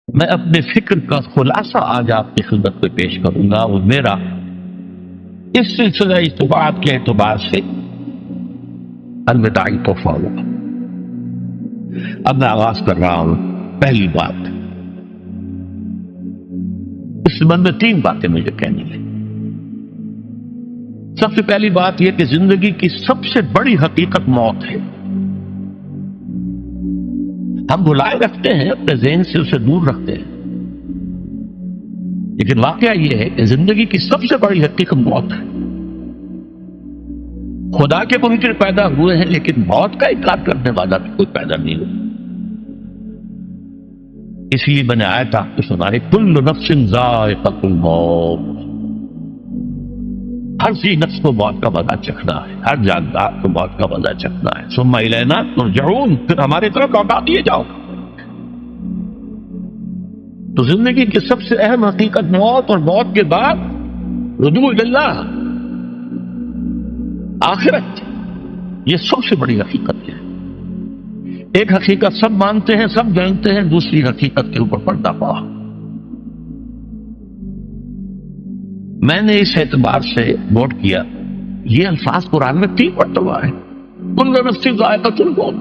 میں اپنے فکر کا خلاصہ آج آپ کی خدمت میں پیش کروں گا، وہ میرا اس سلسلہ اجتماعات کے اعتبار سے الوداعی تحفہ ہوگا۔ اب میں آغاز کر رہا ہوں۔ پہلی بات، اس سبب میں 3 باتیں مجھے کہنی ہیں۔ سب سے پہلی بات یہ کہ زندگی کی سب سے بڑی حقیقت موت ہے۔ ہم بلائے رکھتے ہیں، اپنے ذہن سے اسے دور رکھتے ہیں، لیکن واقعہ یہ ہے کہ زندگی کی سب سے بڑی حقیقت موت ہے۔ خدا کے منکر پیدا ہوئے ہیں، لیکن موت کا انکار کرنے والا بھی کوئی پیدا نہیں ہوا۔ اس لیے میں نے آیت آپ کو سنائی، کل نفس ذائقۃ الموت، ہر سی نفس کو موت کا مزہ چکھنا ہے، ہر جاندار کو موت کا مزہ چکھنا ہے۔ ثم الینا ترجعون، پھر ہماری طرف لوٹا دیے جاؤ۔ تو زندگی کی سب سے اہم حقیقت موت، اور موت کے بعد رجوع اللہ، آخرت، یہ سب سے بڑی حقیقت ہے۔ ایک حقیقت سب مانتے ہیں، سب جانتے ہیں، دوسری حقیقت کے اوپر پردہ پڑا۔ میں نے اس اعتبار سے نوٹ کیا، یہ الفاظ قرآن میں 3 مرتبہ ہے، کل نفس ذائقۃ الموت،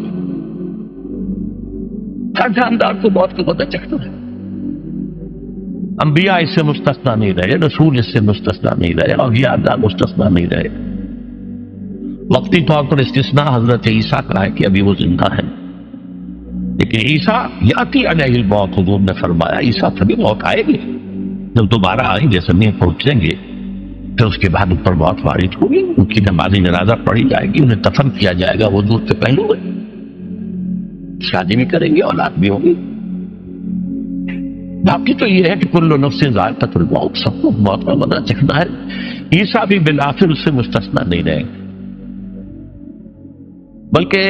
ہر جاندار کو موت کا مزہ چکھنا ہے۔ انبیاء اس سے مستثنا نہیں رہے، رسول اس سے مستثنا نہیں رہے، اولیاء اللہ مستثنا نہیں رہے۔ وقتی طور پر استثناء حضرت عیسیٰ کا ہے کہ ابھی وہ زندہ ہے، لیکن عیسیٰ یاتی علیہ الموت، حضور نے فرمایا عیسیٰ تبھی موت آئے گی جب دوبارہ آئیں گے، زمین پہنچیں گے، پھر اس کے بعد اوپر موت وارد ہوگی، ان کی نماز جنازہ پڑھی جائے گی، انہیں دفن کیا جائے گا وضو سے پہلے، شادی بھی کریں گے، اولاد بھی ہوگی۔ باقی تو یہ ہے کہ کل نفس ذائقۃ الموت، سب کو موت کا مزہ چکھنا ہے۔ عیسیٰ بھی بالآخر اس سے مستثنا نہیں رہے، بلکہ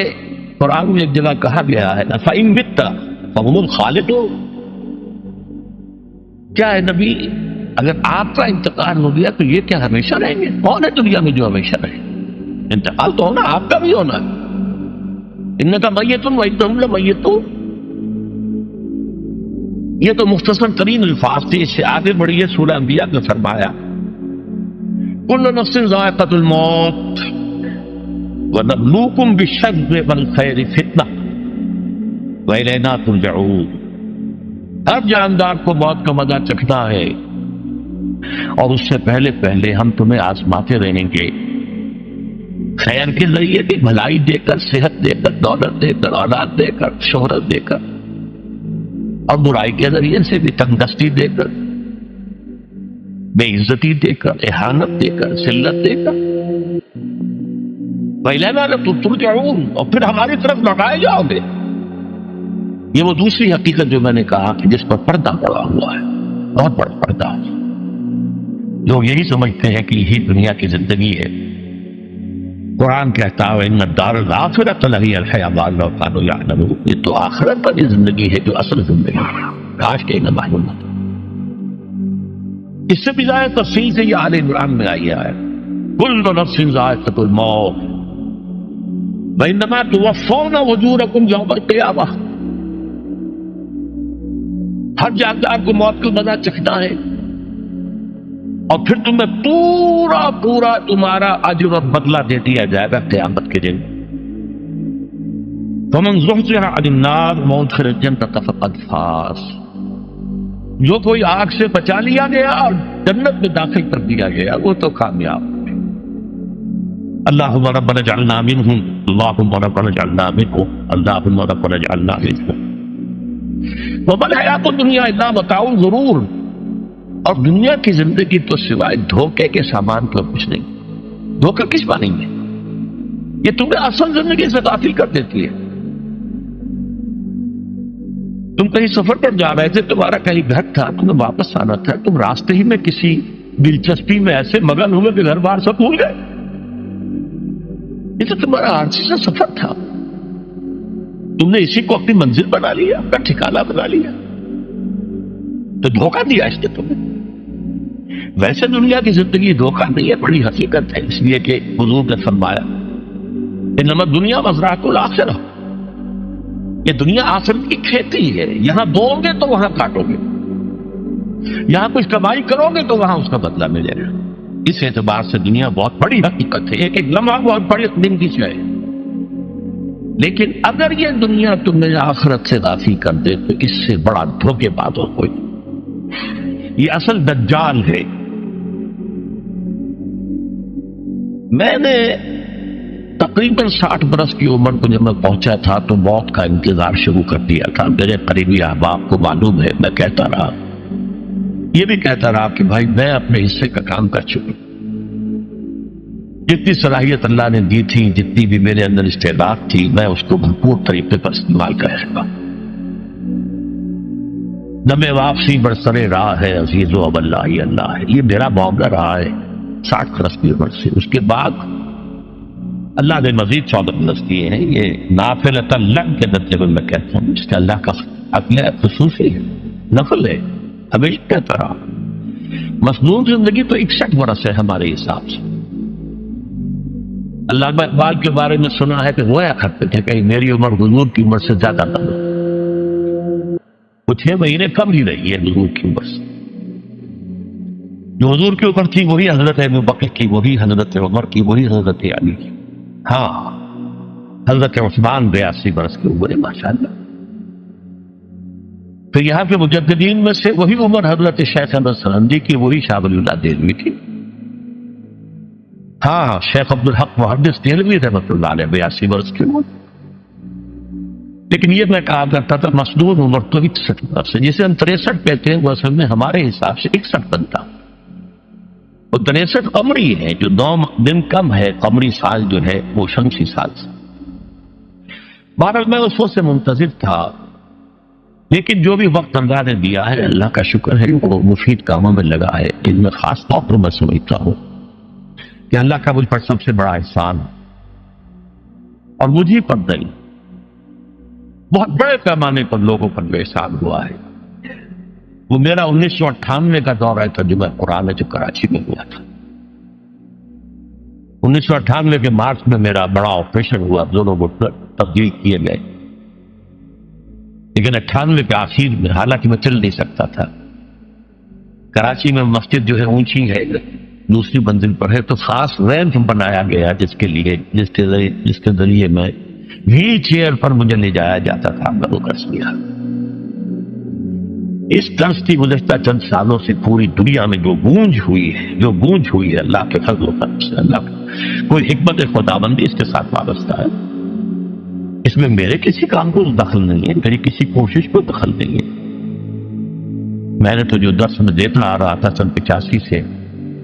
قرآن میں ایک جگہ کہا گیا ہے فَإِن مِتَّ فَهُمُ الْخَالِدُونَ، کیا ہے نبی، اگر آپ کا انتقال ہو گیا تو یہ کیا ہمیشہ رہیں گے؟ کون ہے دنیا میں جو ہمیشہ رہے؟ انتقال تو ہونا، آپ کا بھی ہونا ہے۔ اِنَّكَ مَيِّتٌ وَإِنَّهُمْ لَمَيِّتُونَ، یہ تو مختصر ترین الفاظ تھے۔ اس سے آگے بڑھیے، سورہ انبیاء میں فرمایا كُلُّ نَفْسٍ ذَائِقَةُ الْمَوْتِ وَنَبْلُوكُمْ بِالشَّرِّ وَالْخَيْرِ فِتْنَةً وَإِلَيْنَا تُرْجَعُونَ، ہر جاندار کو موت کا مزہ چکھنا ہے، اور اس سے پہلے پہلے ہم تمہیں آزماتے رہیں گے، خیر کے ذریعے بھی، بھلائی دے کر، صحت دے کر، دولت دے کر، اولاد دے کر، شہرت دے کر، اور برائی کے ذریعے سے بھی، تنگدستی دے کر، بے عزتی دے کر، اہانت دے کر، ذلت دے کر، وَإِلَيْنَا تُرْجَعُونَ، اور پھر ہماری طرف لوٹائے جاؤ گے۔ یہ وہ دوسری حقیقت جو میں نے کہا کہ جس پر پردہ پڑا ہوا ہے، بہت بڑا پردہ۔ لوگ یہی سمجھتے ہیں کہ یہی دنیا کی زندگی ہے۔ قرآن کہتا ہے ان الدار الآخرۃ لہی الحیوان لو کانوا یعلمون، یہ تو آخرت والی زندگی ہے جو اصل زندگی ہے، کاش کہ انہیں معلوم نہ تھا۔ اس سے بھی زیادہ تفصیل سے یہ آل عمران میں آئی ہے، کل نفس ذائقۃ الموت وانما توفون اجورکم یوم القیامہ، ہر جاندار کو موت کا مزہ چکھنا ہے، اور پھر تمہیں پورا تمہارا اجر اور بدلہ دے دیا جائے گا قیامت کے دن۔ فمن زحزح عن النار وادخل الجنة فقد فاز، جو کوئی آگ سے بچا لیا گیا اور جنت میں داخل کر دیا گیا وہ تو کامیاب۔ اللہم ربنا اجعلنا منہم، اللہم ربنا اجعلنا منہم، اللہم ربنا اجعلنا منہم۔ وما الحیات الدنیا الا متاع الغرور، اور دنیا کی زندگی تو سوائے دھوکے کے سامان کا کچھ نہیں۔ دھوکہ کس معنی میں؟ یہ تمہیں اصل زندگی سے غافل کر دیتی ہے۔ تم کہیں سفر پر جا رہے تھے، تمہارا کہیں گھر تھا، تمہیں واپس آنا تھا، تم راستے ہی میں کسی دلچسپی میں ایسے مگن ہوئے کہ گھر بار سب بھول گئے۔ یہ تو تمہارا عارضی سا سفر تھا، تم نے اسی کو اپنی منزل بنا لیا، اپنا ٹھکانہ بنا لیا، تو دھوکہ دیا اس نے تمہیں۔ ویسے دنیا کی زندگی دھوکہ نہیں ہے، بڑی حقیقت ہے، اس لیے کہ حضور نے فرمایا انما الدنیا مزرعۃ الآخرہ، یہ دنیا آخرت کی کھیتی ہے، یہاں بو گے تو وہاں کاٹو گے، یہاں کچھ کمائی کرو گے تو وہاں اس کا بدلہ ملے گا۔ اس اعتبار سے دنیا بہت بڑی حقیقت ہے، ایک ایک لمحہ بہت بڑی دن کی ہے۔ لیکن اگر یہ دنیا تمہیں آخرت سے غافل کر دے تو اس سے بڑا دھوکے باز ہو کوئی۔ یہ اصل دجال ہے۔ میں نے تقریباً 60 برس کی عمر کو جب میں پہنچا تھا تو موت کا انتظار شروع کر دیا تھا۔ میرے قریبی احباب کو معلوم ہے، میں کہتا رہا، یہ بھی کہتا رہا کہ بھائی میں اپنے حصے کا کام کر چکا، جتنی صلاحیت اللہ نے دی تھی، جتنی بھی میرے اندر استعداد تھی، میں اس کو بھرپور طریقے پر استعمال کرے گا۔ دم واپسی برسرے راہ ہے عزیز و اب اللہ ہی اللہ ہے، یہ میرا معاملہ رہا ہے 60 برس کی عمر سے۔ اس کے بعد اللہ نے مزید 14 برس دیے ہیں۔ یہ نافلۃ لن کے درجے میں کہتا ہوں، اس کا اللہ کا عقل خصوصی ہے، نفل ہے، ہمیشہ کہتا رہا۔ مصنون زندگی تو 61 برس ہے ہمارے حساب سے۔ علامہ اقبال کے بارے میں سنا ہے کہ رویا کرتے تھے کہ میری عمر حضور کی عمر سے زیادہ کم ہے، وہ 6 مہینے کم ہی رہی ہے حضور کی عمر سے۔ جو حضور کی عمر تھی وہی حضرت ابو بکر کی، وہی حضرت عمر کی، وہی حضرت علی کی۔ ہاں، حضرت عثمان 82 برس کی عمر ہے ماشاءاللہ۔ پھر یہاں کے مجددین میں سے وہی عمر حضرت شیخ احمد سرندی کی، وہی شاہ ولی اللہ دہلوی کی۔ ہاں، شیخ عبدالحق محدث دہلوی رحمۃ اللہ علیہ 82 برس کی عمر۔ لیکن یہ میں کہا کرتا تھا مصنون عمر تو 61 برس ہے، جسے ہم 63 کہتے ہیں وہ اصل میں ہمارے حساب سے 61 بنتا۔ وہ 63 قمری ہے، جو 9 دن کم ہے قمری سال جو ہے وہ شمسی سال سے۔ بہرحال میں اس وقت سے منتظر تھا، لیکن جو بھی وقت اللہ نے دیا ہے اللہ کا شکر ہے، وہ مفید کاموں میں لگا ہے۔ ان میں خاص طور پر میں سمجھتا ہوں کہ اللہ کا مجھ پر سب سے بڑا احسان، اور مجھے پر نہیں، بہت بڑے پیمانے پر لوگوں پر جو احسان ہوا ہے، وہ میرا 1998 کا دورہ ترجمہ قرآن ہے جو کراچی میں ہوا تھا۔ 1998 کے مارچ میں میرا بڑا آپریشن ہوا، دونوں گھٹنے تبدیل کیے گئے، لیکن 98 کے آخر میں، حالانکہ میں چل نہیں سکتا تھا، کراچی میں مسجد جو ہے اونچی ہے، دوسری منزل پر ہے، تو خاص ریمپ بنایا گیا جس کے ذریعے میں ویل چیئر پر مجھے لے جایا جاتا تھا۔ میں وہ کر گیا۔ اس طرز کی گزشتہ چند سالوں سے پوری دنیا میں جو گونج ہوئی ہے اللہ کے فضل و کرم سے، اللہ کا کوئی حکمت خداوندی اس کے ساتھ وابستہ ہے۔ اس میں میرے کسی کام کو دخل نہیں ہے، میری کسی کوشش کو دخل نہیں ہے۔ میں نے تو جو درس میں دیتا آ رہا تھا سن 85 سے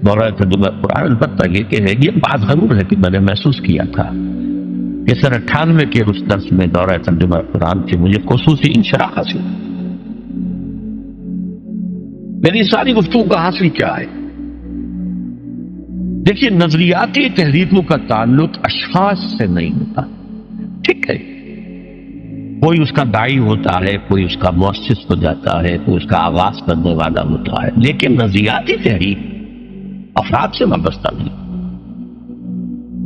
دورہ ترجمہ قرآن، البتہ یہ کہ یہ بات ضرور ہے کہ میں نے محسوس کیا تھا کہ سن 98 کے اس درس میں دورہ ترجمہ قرآن سے مجھے خصوصی انشراح حاصل۔ میری ساری گفتگو کا حاصل کیا ہے؟ دیکھیے، نظریاتی تحریکوں کا تعلق اشخاص سے نہیں ہوتا، ٹھیک ہے؟ کوئی اس کا داعی ہوتا ہے، کوئی اس کا مؤسس ہو جاتا ہے، کوئی اس کا آغاز کرنے والا ہوتا ہے، لیکن نظریاتی تحریک افراد سے وابستہ نہیں۔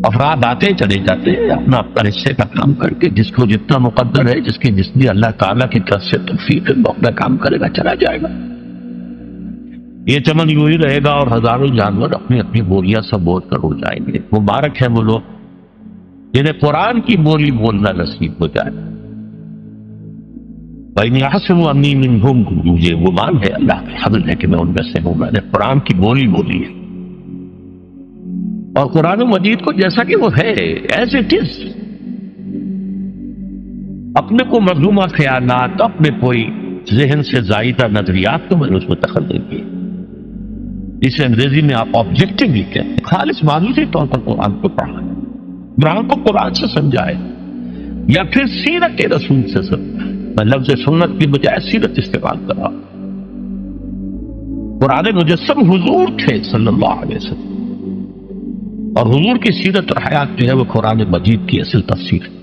افراد آتے چلے جاتے ہیں اپنا حصے کا کام کر کے، جس کو جتنا مقدر ہے، جس کی جتنی اللہ تعالیٰ کی طرف سے توفیق ہے، وہ اپنا کام کرے گا، چلا جائے گا۔ یہ چمن یوں ہی رہے گا اور ہزاروں جانور اپنی اپنی بولیاں سب بول کر اڑ جائیں گے۔ مبارک ہے وہ لوگ جنہیں قرآن کی بولی بولنا نصیب ہو جائے۔ بھائی یحسب انی منہم، مجھے گمان ہے، اللہ کا فضل ہے کہ میں ان میں سے ہوں، میں نے قرآن کی بولی بولی ہے، اور قرآن مجید کو جیسا کہ وہ ہے ایز اٹ از، اپنے کو مظلومہ خیالات، اپنے کوئی ذہن سے زائدہ نظریات کو میں نے اس میں دخل نہیں کی، جسے انگریزی میں آپ آبجیکٹیولی کہتے ہیں، خالص معلومی طور پر قرآن کو پڑھا، قرآن کو قرآن سے سمجھائے، یا پھر سیرت رسول سے سمجھائے۔ میں لفظ سنت کی بجائے سیرت استعمال کر رہا ہوں۔ قرآن مجسم حضور تھے صلی اللہ علیہ وسلم، اور حضور کی سیرت اور حیات جو ہے وہ قرآن مجید کی اصل تفسیر ہے۔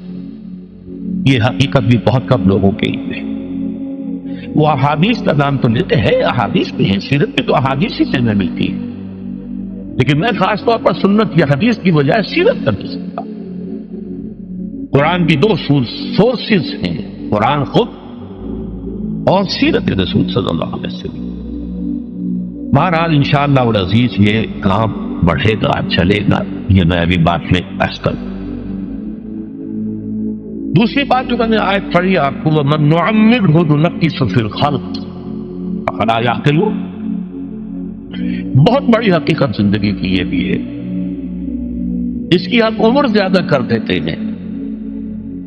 یہ حقیقت بھی بہت کم لوگوں کے لیے ہے۔ وہ احادیث کا نام تو لیتے ہیں، احادیث بھی ہیں، سیرت میں تو احادیث ہی سے میں ملتی ہے، لیکن میں خاص طور پر سنت یا حدیث کی بجائے سیرت کر سکتا۔ قرآن کی 2 سورسز ہیں، قرآن خود اور سیرت رسول صلی اللہ علیہ وسلم. بہرحال انشاءاللہ العزیز یہ کام بڑھے گا، چلے گا، یہ میں ابھی بات میں عرض کروں. دوسری بات جو میں نے آیت پڑھی آپ کو، وَمَن نُعَمِّرْهُ نُنَقِّصْهُ فِي الْخَلْقِ أَفَلَا يَعْقِلُونَ. بہت بڑی حقیقت زندگی کی یہ بھی ہے. اس کی ہم عمر زیادہ کر دیتے ہیں،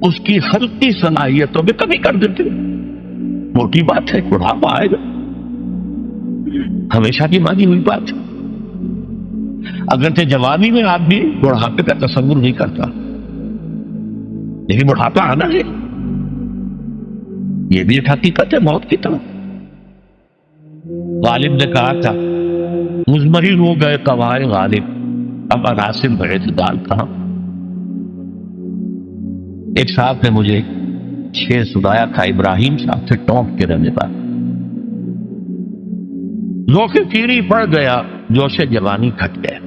اس کی خلقی صلاحیتوں میں کمی کر دیتے ہیں. موٹی بات ہے، بڑھاپا آئے گا، ہمیشہ کی مانی ہوئی بات ہے. اگرچہ جوانی میں آدمی بڑھاپے کا تصور نہیں کرتا، لیکن بڑھاپا آنا ہے، یہ بھی ایک حقیقت ہے موت کی طرح. غالب نے کہا تھا مزمحل ہو گئے قوائے غالب، اب عناصر میں اعتدال کہاں. ایک صاحب نے مجھے شعر سنایا تھا، ابراہیم صاحب سے ٹونک کے رہنے پر. ذوق پیری پڑ گیا، جوش جوانی گھٹ گیا،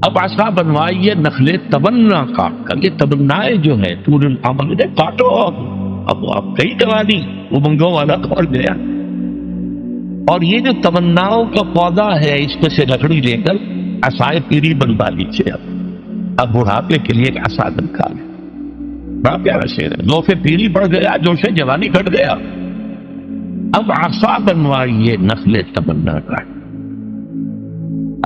اب عصا بنوائیے نخل تمنا کاٹ کر. یہ تمنائیں جو ہے طول العمر نے کاٹو، اب کئی جوانی امنگوں والا کھول گیا. اور یہ جو تمناؤں کا پودا ہے، اس میں سے لکڑی لے کر عصائے پیری بنوا لیجیے. اب بڑھاپے کے لیے ایک عصا نکال. بڑا پیارا شعر ہے. ذوق پیری بڑھ گیا، جوش جوانی گھٹ گیا، اب عصا بنوائیے نخل تمنا کاٹ.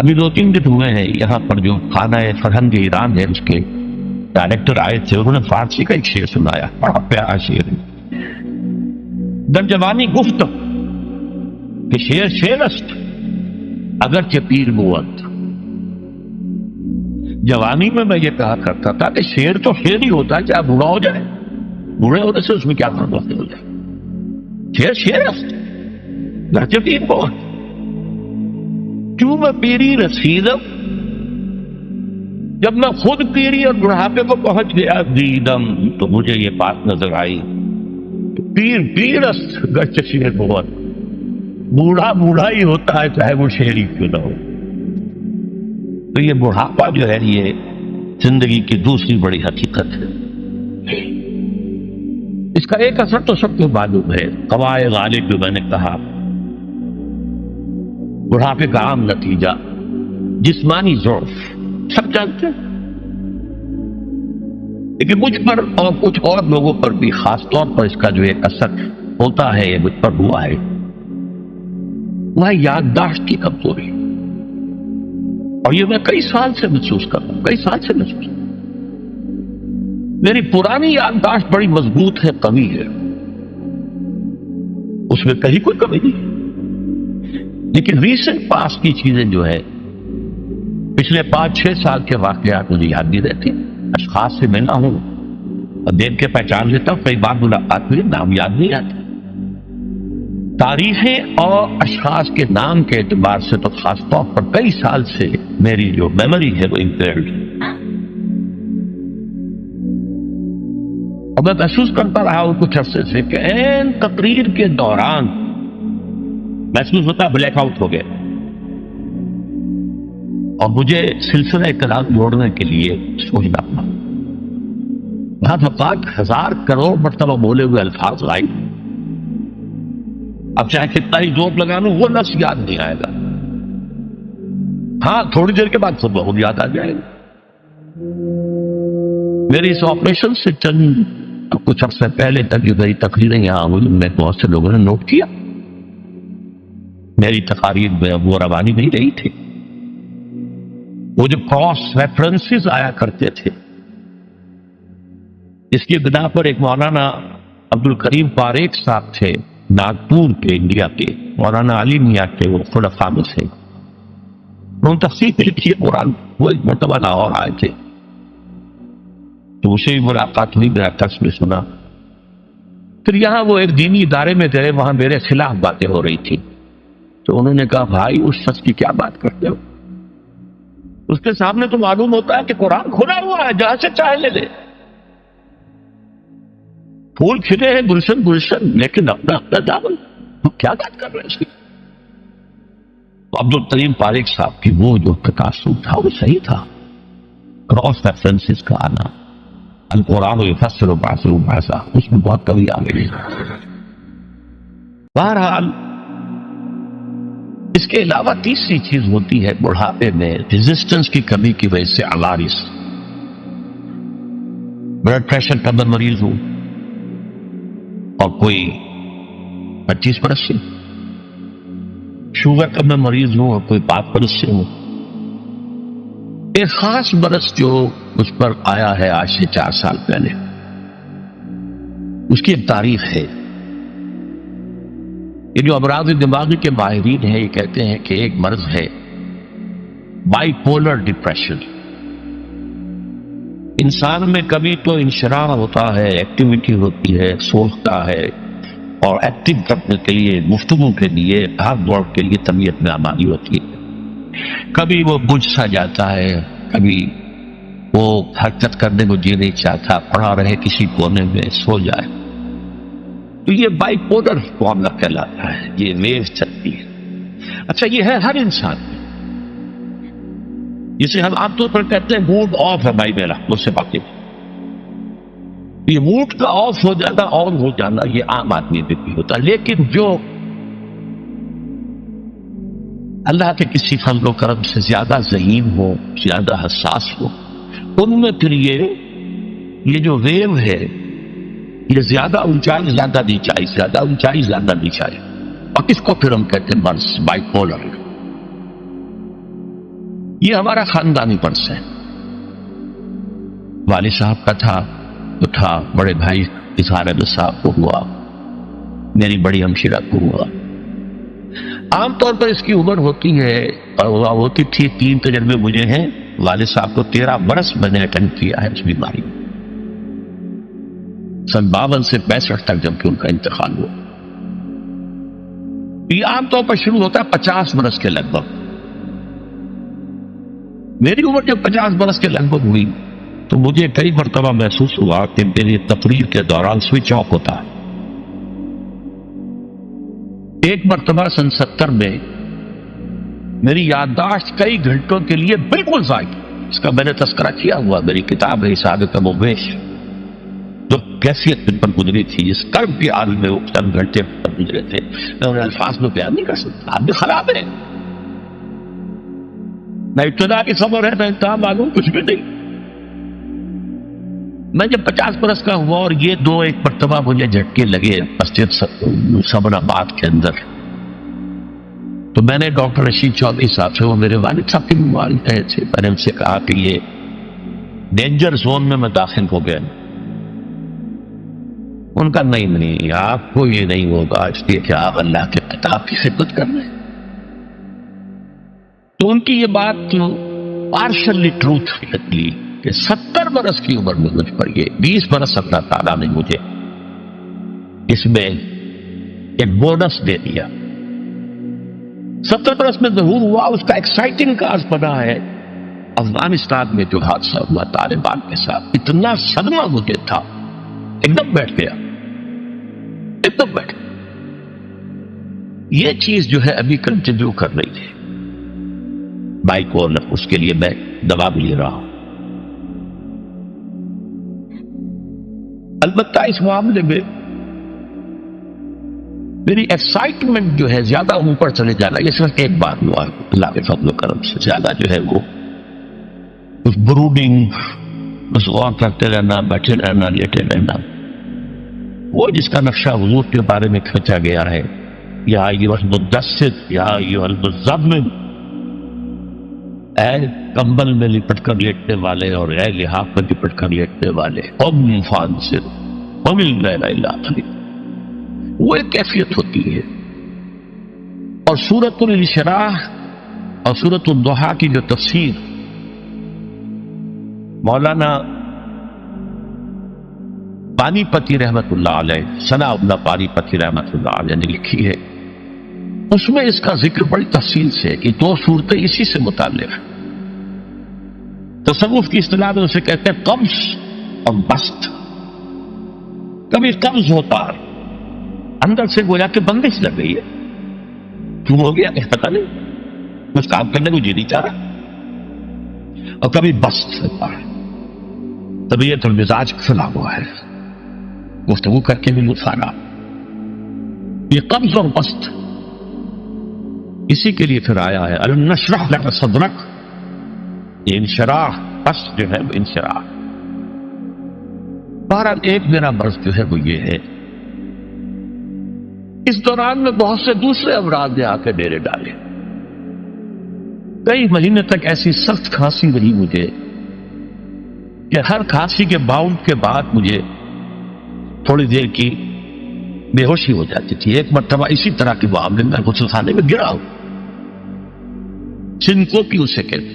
ابھی 2-3 دن ہوئے ہیں یہاں پر جو خانہ فرہنگ ایران ہے اس کے ڈائریکٹر آئے تھے، انہوں نے فارسی کا ایک شعر سنایا، بڑا پیارا شعر ہے. در جوانی گفت کہ شعر شعر است اگرچہ پیر بود. جوانی میں یہ کہا کرتا تھا کہ شعر تو شعر ہی ہوتا ہے، چاہے بوڑھا ہو جائے، بوڑھے ہونے سے اس میں کیا فرق ہو جائے. شعر شعر است اگرچہ پیر بود. کیوں میں پیری رسیدم، جب میں خود پیری اور بڑھاپے کو پہنچ گیا، دیدم تو مجھے یہ بات نظر آئی، پیر پیر است گرچہ شعر بود. بوڑھا بوڑھا ہی ہوتا ہے چاہے وہ شعری کیوں نہ ہو. تو یہ بڑھاپا جو ہے یہ زندگی کی دوسری بڑی حقیقت ہے. اس کا ایک اثر تو سب کو معلوم ہے، قوائے غالب جو میں نے کہا، بڑھاپے کا عام نتیجہ جسمانی ضعف، سب جانتے ہیں. لیکن مجھ پر اور کچھ اور لوگوں پر بھی خاص طور پر اس کا جو ایک اثر ہوتا ہے، یہ مجھ پر ہوا ہے، وہ ہے یادداشت کی کمزوری. اور یہ میں کئی سال سے محسوس کر رہا ہوں، کئی سال سے محسوس. میری پرانی یادداشت بڑی مضبوط ہے، قوی ہے، اس میں کہیں کوئی کمی نہیں. لیکن ریسنٹ پاس کی چیزیں جو ہے، پچھلے 5-6 سال کے واقعات مجھے یاد نہیں رہتے. اشخاص سے ملنا ہوں اور دیکھ کے پہچان لیتا ہوں، کئی بار ملاقات ہوئی، نام یاد نہیں آتا. تاریخیں اور اشخاص کے نام کے اعتبار سے تو خاص طور پر کئی سال سے میری جو میموری ہے وہ امپیئرڈ ہے. اور میں محسوس کرتا رہا ہوں کچھ عرصے سے کہ این تقریر کے دوران محسوس ہوتا بلیک آؤٹ ہو گیا، اور مجھے سلسلہ کلام جوڑنے کے لیے سوچنا پڑا. بعض اوقات 1000 کروڑ مرتبہ بولے ہوئے الفاظ آئے، اب چاہے کتنا ہی زور لگا لوں وہ لفظ یاد نہیں آئے گا. ہاں تھوڑی دیر کے بعد سب بہت یاد آ جائے گا. میری اس آپریشن سے چند کچھ عرصے پہلے تک جو میری تقریریں یہاں ہوئی، میں بہت سے لوگوں نے نوٹ کیا، میری تقاریر میں وہ روانی نہیں رہی تھی. وہ جو کراس ریفرنسز آیا کرتے تھے، اس کی بنا پر ایک مولانا عبد الکریم پاریک صاحب تھے ناگپور کے، انڈیا کے، مولانا علی میاں کے، وہ خلفاء میں سے. انہوں نے تفسیر لکھی ہے قرآن. وہ ایک مرتبہ لاہور آئے تھے تو اسے بھی ملاقات ہوئی، میرا درس میں سنا. پھر یہاں وہ ایک دینی ادارے میں گئے، وہاں میرے خلاف باتیں ہو رہی تھی. تو انہوں نے کہا بھائی اس شخص کی کیا بات کرتے ہو، اس کے سامنے تو معلوم ہوتا ہے کہ قرآن کھلا ہوا ہے، جہاں سے چاہے لے لے. پھول کھلے ہیں گلشن گلشن، لیکن اپنا اپنا دامن، تو کیا بات کر رہے ہیں اس کی. عبد الکریم پاریک صاحب کی وہ جو تقاصر تھا وہ صحیح تھا، کراس ریفرنسز کا آنا. القرآن یفسر بعضہ بعضا، اس میں بہت کمی آ گئی۔ بہرحال اس کے علاوہ تیسری چیز ہوتی ہے بڑھاپے میں ریزسٹنس کی کمی کی وجہ سے عوارض۔ بلڈ پریشر کا میں مریض ہوں اور کوئی 25 برس سے، شوگر کا میں مریض ہوں اور کوئی 5 برس سے ہوں۔ ایک خاص برس جو اس پر آیا ہے آج سے 4 سال پہلے، اس کی ایک تاریخ ہے۔ یہ جو امراض دماغی کے ماہرین ہیں یہ کہتے ہیں کہ ایک مرض ہے بائی پولر ڈپریشن۔ انسان میں کبھی تو انشراح ہوتا ہے، ایکٹیویٹی ہوتی ہے، سوچتا ہے اور ایکٹیو کرنے کے لیے، گفتگو کے لیے، بھاگ دوڑ کے لیے طبیعت میں آمادی ہوتی ہے۔ کبھی وہ بجھ سا جاتا ہے، کبھی وہ حرکت کرنے کو جی نہیں چاہتا، پڑا رہے کسی کونے میں، سو جائے۔ تو یہ بائی پولر معاملہ کہلاتا ہے، یہ ویو چلتی ہے۔ اچھا یہ ہے ہر انسان میں، جسے ہم عام طور پر کہتے ہیں موڈ آف ہے بھائی میرا، مجھ سے باتیں۔ یہ موڈ کا آف ہو جانا، آن ہو جانا، یہ عام آدمی میں بھی ہوتا ہے۔ لیکن جو اللہ کے کسی فضل و کرم سے زیادہ ذہین ہو، زیادہ حساس ہو، ان میں پھر یہ جو ویو ہے یہ زیادہ اونچائی زیادہ نیچائی، زیادہ اونچائی زیادہ نیچائی، اور اس کو پھر ہم کہتے ہیں مرض، بائی پولر۔ یہ ہمارا خاندانی مرض ہے۔ والد صاحب کا تھا تو تھا، بڑے بھائی اظہار احمد صاحب کو ہوا، میری بڑی ہمشیرہ کو ہوا۔ عام طور پر اس کی عمر ہوتی ہے اور ہوتی تھی، 3 تجربے مجھے ہیں۔ والد صاحب کو 13 برس میں نے اٹینڈ کیا ہے اس بیماری میں، سن 52 سے 65 تک جب کہ ان کا انتقال ہوا۔ یہ عام طور پر شروع ہوتا ہے 50 برس کے لگ بھگ۔ میری عمر جب 50 برس کے لگ بھگ ہوئی تو مجھے کئی مرتبہ محسوس ہوا کہ میری تقریر کے دوران سوئچ آف ہوتا ہے۔ ایک مرتبہ سن 70 میں میری یادداشت کئی گھنٹوں کے لیے بالکل ضائع، اس کا میں نے تذکرہ کیا ہوا، میری کتاب ہے حساب کم و بیش، جو کیفیت من پر گزری تھی، جس کرب کے عالم میں وہ چند گھنٹے پر گزرے تھے، میں انہیں الفاظ میں بیان نہیں کر سکتا۔ آپ بھی خراب ہے، نہ ابتدا کی خبر ہے نہ انتہا معلوم، کچھ بھی نہیں۔ میں جب 50 برس کا ہوا اور یہ ایک مرتبہ مجھے جھٹکے لگے مسجد صبر آباد کے اندر، تو میں نے ڈاکٹر رشید چودھری صاحب سے، وہ میرے والد صاحب کی بیماری رہے تھے، میں نے ان سے کہا کہ یہ ڈینجر زون میں داخل ہو گیا۔ ان کا نہیں، آپ کو یہ نہیں ہوگا، اس لیے کہ آپ اللہ کے کتاب کی خدمت کر رہے ہیں۔ تو ان کی یہ بات پارشلی ٹروتھ نکلی کہ 70 برس کی عمر میں مجھ پر یہ 20 برس اللہ تعالیٰ نے مجھے اس میں ایک بونس دے دیا۔ 70 برس میں ظہور ہوا، اس کا ایکسائٹنگ کاز بنا ہے افغانستان میں جو حادثہ ہوا طالبان کے ساتھ۔ اتنا صدمہ مجھے تھا، ایک دم بیٹھ گیا، ایک دم بیٹھ گیا۔ یہ چیز جو ہے ابھی کنٹینیو کر رہی ہے بائی پولر، اس کے لیے میں دوا بھی لے رہا ہوں۔ البتہ اس معاملے میں میری ایکسائٹمنٹ جو ہے زیادہ اوپر چلے جانا، یہ صرف ایک بار ہوا اللہ کے فضل و کرم سے، زیادہ جو ہے وہ اس بروڈنگ، بس غور کرتے رہنا، بیٹھے رہنا، لیٹے رہنا، وہ جس کا نقشہ حضور کے بارے میں کھینچا گیا ہے، یا ایھا المدثر یا ایھا المزمل، اے کمبل میں لپٹ کر لیٹنے والے اور اے لحاف میں لپٹ کر لیٹنے والے، قم فانذر قم اللیل الا قلیلا، وہ ایک کیفیت ہوتی ہے۔ اور سورۃ الانشراح اور سورۃ الضحیٰ کی جو تفسیر مولانا پانی پتی رحمت اللہ علیہ، ثناء اللہ پانی پتی رحمت اللہ علیہ نے لکھی ہے، اس میں اس کا ذکر بڑی تفصیل سے، کہ 2 صورتیں اسی سے متعلق ہیں۔ تصوف کی اصطلاح میں اسے کہتے ہیں قبض اور بسط۔ کبھی قبض ہوتا ہے، اندر سے گویا کہ بندش لگ گئی ہے، کیوں ہو گیا کہ پتہ نہیں، کچھ کام کرنے کو جی نہیں چاہ رہا۔ اور کبھی بسط ہوتا ہے، طبیعت اور مزاج کھلا ہوا ہے، گفتگو کر کے بھی لطف آ رہا۔ یہ قبض اور بسط اسی کے لیے پھر آیا ہے الم نشرح لک صدرک، یہ انشراح، بسط جو ہے وہ انشراح۔ بہرحال ایک میرا مرض جو ہے وہ یہ ہے، اس دوران میں بہت سے دوسرے امراض نے آ کے ڈیرے ڈالے۔ کئی مہینے تک ایسی سخت کھانسی رہی مجھے کہ ہر کھانسی کے باؤنڈ کے بعد مجھے تھوڑی دیر کی بے ہوشی ہو جاتی تھی۔ ایک مرتبہ اسی طرح کے معاملے میں غسل خانے میں گرا ہوں، سنکوپی اسے کہتے۔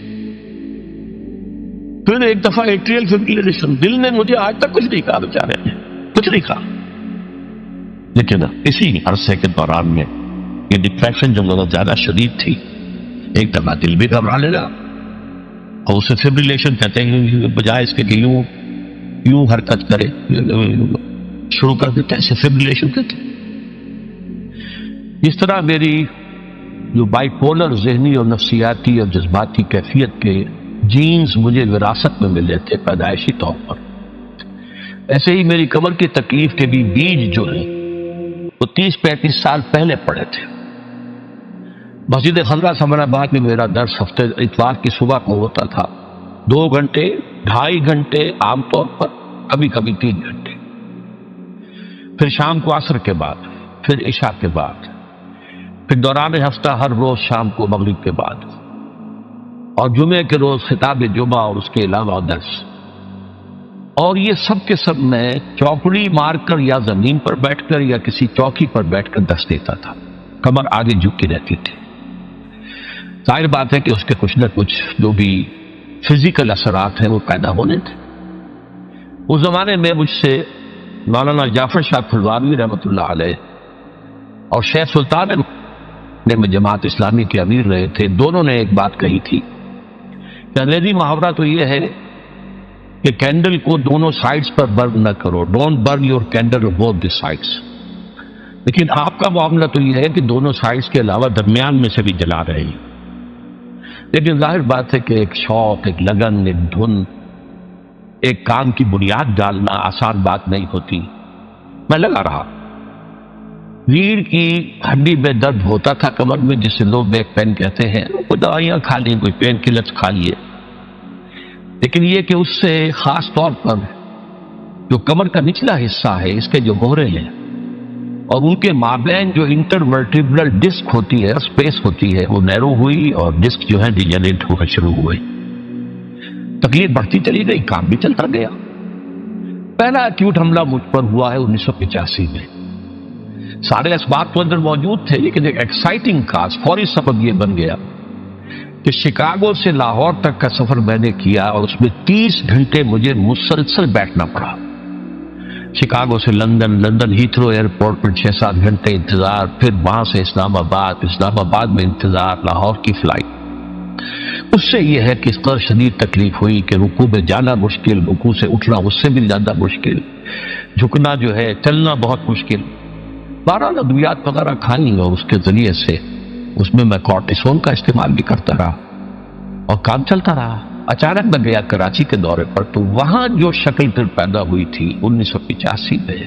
پھر ایک دفعہ ایٹریل فبریلیشن، دل نے مجھے آج تک کچھ نہیں کہا، بیچارے نے کچھ نہیں کہا، لیکن اسی عرصے کے دوران میں یہ ڈپریشن جو بہت زیادہ شدید تھی، ایک دفعہ دل بھی گھبرا لے گا، اور اسے فبریلیشن کہتے ہیں، بجائے اس کے کہ یوں حرکت کرے شروع کر دیتے ہیں، اسے فبریلیشن کہتے ہیں۔ اس طرح میری جو بائی پولر ذہنی اور نفسیاتی اور جذباتی کیفیت کے جینز مجھے وراثت میں ملے تھے پیدائشی طور پر، ایسے ہی میری کمر کی تکلیف کے بھی بیج جو ہیں وہ 30-35 سال پہلے پڑے تھے۔ مسجد خضرہ ثمر آباد میں میرا درس ہفتے اتوار کی صبح کو ہوتا تھا، 2 گھنٹے 2.5 گھنٹے عام طور پر، کبھی کبھی 3 گھنٹے، پھر شام کو عصر کے بعد، پھر عشاء کے بعد، پھر دوران ہفتہ ہر روز شام کو مغرب کے بعد، اور جمعے کے روز خطاب جمعہ اور اس کے علاوہ درس۔ اور یہ سب کے سب میں چوکڑی مار کر یا زمین پر بیٹھ کر یا کسی چوکی پر بیٹھ کر درس دیتا تھا، کمر آگے جھکی رہتی تھی۔ ظاہر بات ہے کہ اس کے کچھ نہ کچھ جو بھی فزیکل اثرات ہیں وہ پیدا ہونے تھے۔ اس زمانے میں مجھ سے مولانا جعفر شاہ پھلواری رحمۃ اللہ علیہ اور شیخ سلطان میں جماعت اسلامی کے امیر رہے تھے، دونوں نے ایک بات کہی تھی کہ انگریزی محاورہ تو یہ ہے کہ کینڈل کو دونوں سائڈز پر برن نہ کرو، don't burn your candle both the sides, لیکن آپ کا معاملہ تو یہ ہے کہ دونوں سائڈز کے علاوہ درمیان میں سے بھی جلا رہے ہیں۔ لیکن ظاہر بات ہے کہ ایک شوق، ایک لگن، ایک دھن، ایک کام کی بنیاد ڈالنا آسان بات نہیں ہوتی۔ میں لگا رہا، ریڑھ کی ہڈی میں درد ہوتا تھا کمر میں، جسے لوگ بیک پین کہتے ہیں، کوئی دوائیاں کھا لیں، کوئی پین کلرز کھا لیے، لیکن یہ کہ اس سے خاص طور پر جو کمر کا نچلا حصہ ہے، اس کے جو گہرے ہیں اور ان کے مابین جو انٹرورٹیبرل ڈسک ہوتی ہے، اسپیس ہوتی ہے، وہ نیرو ہوئی اور ڈسک جو ہے ڈیجنریٹ ہونا شروع ہوئی۔ تکلیف بڑھتی چلی گئی، کام بھی چلتا گیا۔ پہلا ایکیوٹ حملہ مجھ پر ہوا ہے 1985 میں۔ سارے اسباب تو اندر موجود تھے، لیکن ایک ایکسائٹنگ کاز، فوری سبب یہ بن گیا کہ شکاگو سے لاہور تک کا سفر میں نے کیا اور اس میں 30 گھنٹے مجھے مسلسل بیٹھنا پڑا۔ شکاگو سے لندن، لندن ہیتھرو ایئرپورٹ پر 6-7 گھنٹے انتظار، پھر وہاں سے اسلام آباد، اسلام آباد میں انتظار، لاہور کی فلائٹ۔ اس سے یہ ہے کہ اس قدر شدید تکلیف ہوئی کہ رکوع میں جانا مشکل، رکوع سے اٹھنا اس سے بھی زیادہ مشکل، جھکنا جو ہے، چلنا بہت مشکل۔ 12 ادویات وغیرہ کھانی اور اس کے ذریعے سے اس میں کورٹیسون کا استعمال بھی کرتا رہا اور کام چلتا رہا۔ اچانک میں گیا کراچی کے دورے پر، تو وہاں جو شکل پھر پیدا ہوئی تھی 1985 میں،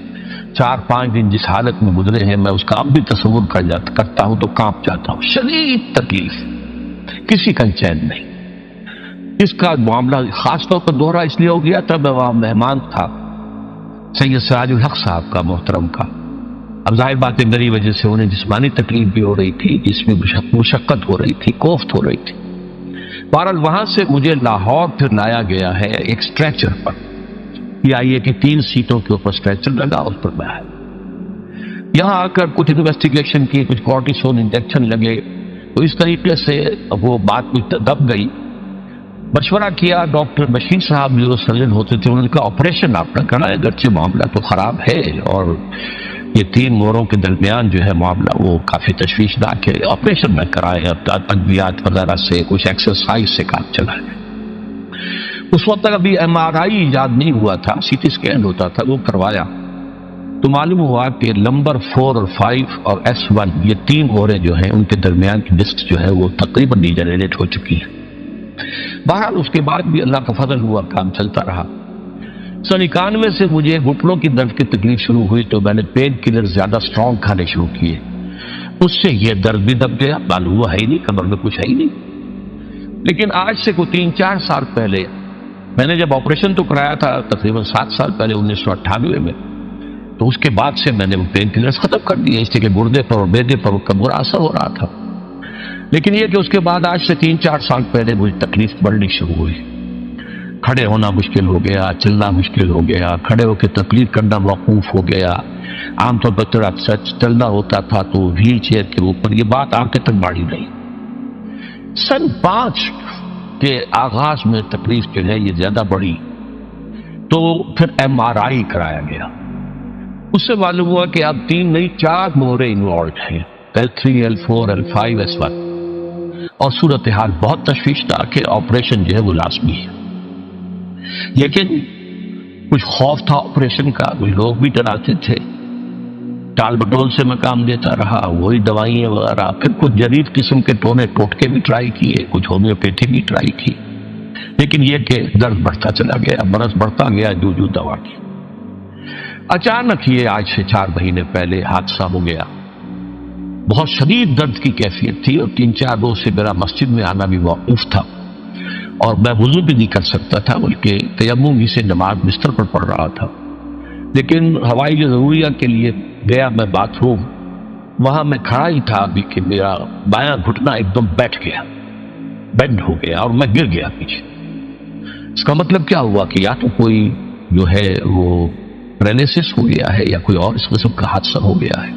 4-5 دن جس حالت میں گزرے ہیں، میں اس کا اب بھی تصور کرتا ہوں تو کانپ جاتا ہوں۔ شدید تکلیف، کسی کا چین نہیں۔ اس کا معاملہ خاص طور پر دوہرا اس لیے ہو گیا تھا، میں وہاں مہمان تھا سید سراج الحق صاحب کا، محترم کا۔ اب ظاہر بات ہے میری وجہ سے انہیں جسمانی تکلیف بھی ہو رہی تھی، جس میں مشقت ہو رہی تھی، کوفت ہو رہی تھی۔ بہرحال وہاں سے مجھے لاہور پھر لایا گیا ہے ایک اسٹریچر پر، PIA کی 3 سیٹوں کے اوپر اسٹریچر لگا، اس پر میں آیا۔ یہاں آ کر کچھ انویسٹیگیشن کی، کچھ کورٹیسون انجیکشن لگے، تو اس طریقے سے وہ بات کچھ دب گئی۔ مشورہ کیا، ڈاکٹر بشیر صاحب جو سرجن ہوتے تھے، انہوں نے کہا آپریشن آپ نے کرنا ہے، اگرچہ معاملہ تو خراب ہے اور یہ 3 موروں کے درمیان جو ہے معاملہ وہ کافی تشویشناک ہے، آپریشن میں کرائے، ادویات وغیرہ سے، کچھ ایکسرسائز سے کام چلائے۔ اس وقت تک ابھی MRI ایجاد نہیں ہوا تھا، CT اسکین ہوتا تھا، وہ کروایا تو معلوم ہوا کہ نمبر 4 اور 5 اور S1 یہ 3 موریں جو ہیں ان کے درمیان کی ڈسک جو ہے وہ تقریباً ڈیجنریٹ ہو چکی ہے۔ بہرحال اس کے بعد بھی اللہ کا فضل ہوا، کام چلتا رہا۔ سن 91 سے مجھے گھٹنوں کی درد کی تکلیف شروع ہوئی تو میں نے پین کلر زیادہ سٹرونگ کھانے شروع کیے. اس سے یہ درد بھی دب گیا، معلوم ہوا ہے ہی نہیں، کمر میں کچھ ہے ہی نہیں. لیکن آج سے کوئی 3-4 سال پہلے میں نے جب آپریشن تو کرایا تھا تقریباً 7 سال پہلے 1998 میں، تو اس کے بعد سے میں نے وہ پین کلرز ختم کر دیے، اس لیے کہ گردے پر اور معدے پر کا برا اثر ہو رہا تھا. لیکن یہ کہ اس کے بعد آج سے 3-4 سال پہلے مجھے تکلیف بڑھنی شروع ہوئی. کھڑے ہونا مشکل ہو گیا، چلنا مشکل ہو گیا، کھڑے ہو کے تقریر کرنا موقوف ہو گیا. عام طور پر چلنا ہوتا تھا تو ویل چیئر کے اوپر. یہ بات آگے تک بڑھی نہیں. سن 5 کے آغاز میں تکلیف جو ہے یہ زیادہ بڑھی تو پھر MRI کرایا گیا. اس سے معلوم ہوا کہ اب 3 نہیں 4 مورے انوالوڈ ہیں، L3 L4 L5 S1، اور صورتحال بہت تشویشناک کہ آپریشن جو ہے وہ لازمی ہے. لیکن کچھ خوف تھا آپریشن کا، کچھ لوگ بھی ڈراتے تھے. ٹال بٹول سے میں کام لیتا رہا، وہی دوائیں وغیرہ، پھر کچھ جدید قسم کے ٹونے ٹوٹکے بھی ٹرائی کیے، کچھ ہومیوپیتھی بھی ٹرائی کی. لیکن یہ کہ درد بڑھتا چلا گیا، مرض بڑھتا گیا جو دوا کی. اچانک یہ آج سے 4 مہینے پہلے حادثہ ہو گیا. بہت شدید درد کی کیفیت تھی اور 3-4 روز سے میرا مسجد میں آنا بھی موقوف تھا، اور میں وضو بھی نہیں کر سکتا تھا، بلکہ تیمم ہی سے نماز بستر پر پڑھ رہا تھا. لیکن ہوائی ضروریات کے لیے گیا میں باتھ روم. وہاں میں کھڑا ہی تھا ابھی کہ میرا بایاں گھٹنا ایک دم بیٹھ گیا، بینڈ ہو گیا اور میں گر گیا پیچھے. اس کا مطلب کیا ہوا کہ یا تو کوئی جو ہے وہ پیرالائسس ہو گیا ہے یا کوئی اور اس قسم کا حادثہ ہو گیا ہے.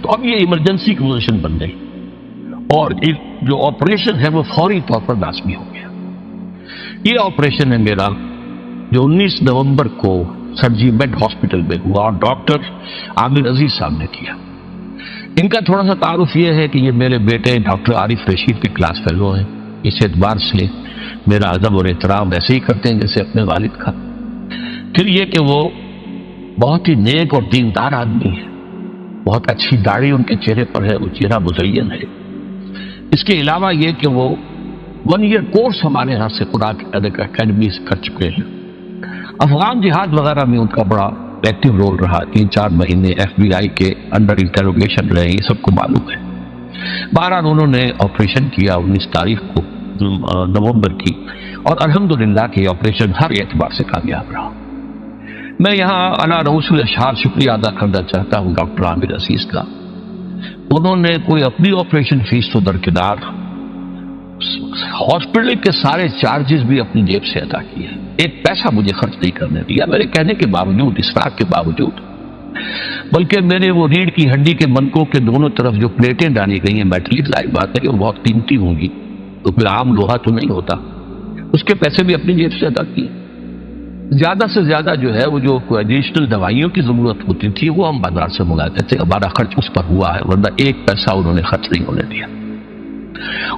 تو اب یہ ایمرجنسی کی پوزیشن بن گئی اور جو آپریشن ہے وہ فوری طور پر لازمی ہو گیا. یہ آپریشن ہے میرا جو 19 نومبر کو سرجی میڈ ہاسپٹل میں ہوا اور ڈاکٹر عامر عزیز صاحب نے کیا. ان کا تھوڑا سا تعارف یہ ہے کہ یہ میرے بیٹے ڈاکٹر عارف رشید کے کلاس فیلو ہیں. اس اعتبار سے میرا ادب اور احترام ایسے ہی کرتے ہیں جیسے اپنے والد کا. پھر یہ کہ وہ بہت ہی نیک اور دیندار آدمی ہے، بہت اچھی داڑھی ان کے چہرے پر ہے، وہ چہرہ مزین ہے. اس کے علاوہ یہ کہ وہ 1 ایئر کورس ہمارے یہاں سے قرآن اکیڈمی سے کر چکے ہیں. افغان جہاد وغیرہ میں ان کا بڑا ایکٹیو رول رہا. 3-4 مہینے FBI کے انڈر انٹروگیشن رہے، یہ سب کو معلوم ہے. بہرحال انہوں نے آپریشن کیا 19 تاریخ کو نومبر کی، اور الحمدللہ کہ یہ آپریشن ہر اعتبار سے کامیاب رہا. میں یہاں علی رؤوس الاشہار شکریہ ادا کرنا چاہتا ہوں ڈاکٹر عامر عزیز کا. انہوں نے کوئی اپنی آپریشن فیس تو درکنار، ہاسپٹل کے سارے چارجز بھی اپنی جیب سے ادا کیے. ایک پیسہ مجھے خرچ نہیں کرنے دیا میرے کہنے کے باوجود، اصرار کے باوجود. بلکہ میرے وہ ریڑھ کی ہڈی کے منکوں کے دونوں طرف جو پلیٹیں ڈالی گئی ہیں میٹلک، ظاہر بات ہے کہ وہ بہت قیمتی ہوں گی، تو پھر عام لوہا تو نہیں ہوتا، اس کے پیسے بھی اپنی جیب سے ادا کیے. زیادہ سے زیادہ جو ہے وہ جو ایڈیشنل دوائیوں کی ضرورت ہوتی تھی وہ ہم بازار سے منگاتے تھے. ہمارا خرچ اس پر ہوا ہے، ورنہ ایک پیسہ انہوں نے خرچ نہیں ہونے دیا.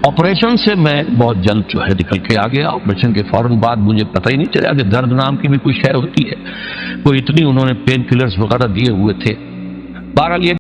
آپریشن سے میں بہت جلد جو ہے نکل کے آ گیا. آپریشن کے فوراً بعد مجھے پتہ ہی نہیں چلا کہ درد نام کی بھی کوئی شے ہوتی ہے. کوئی اتنی انہوں نے پین کلرز وغیرہ دیے ہوئے تھے. بہرحال یہ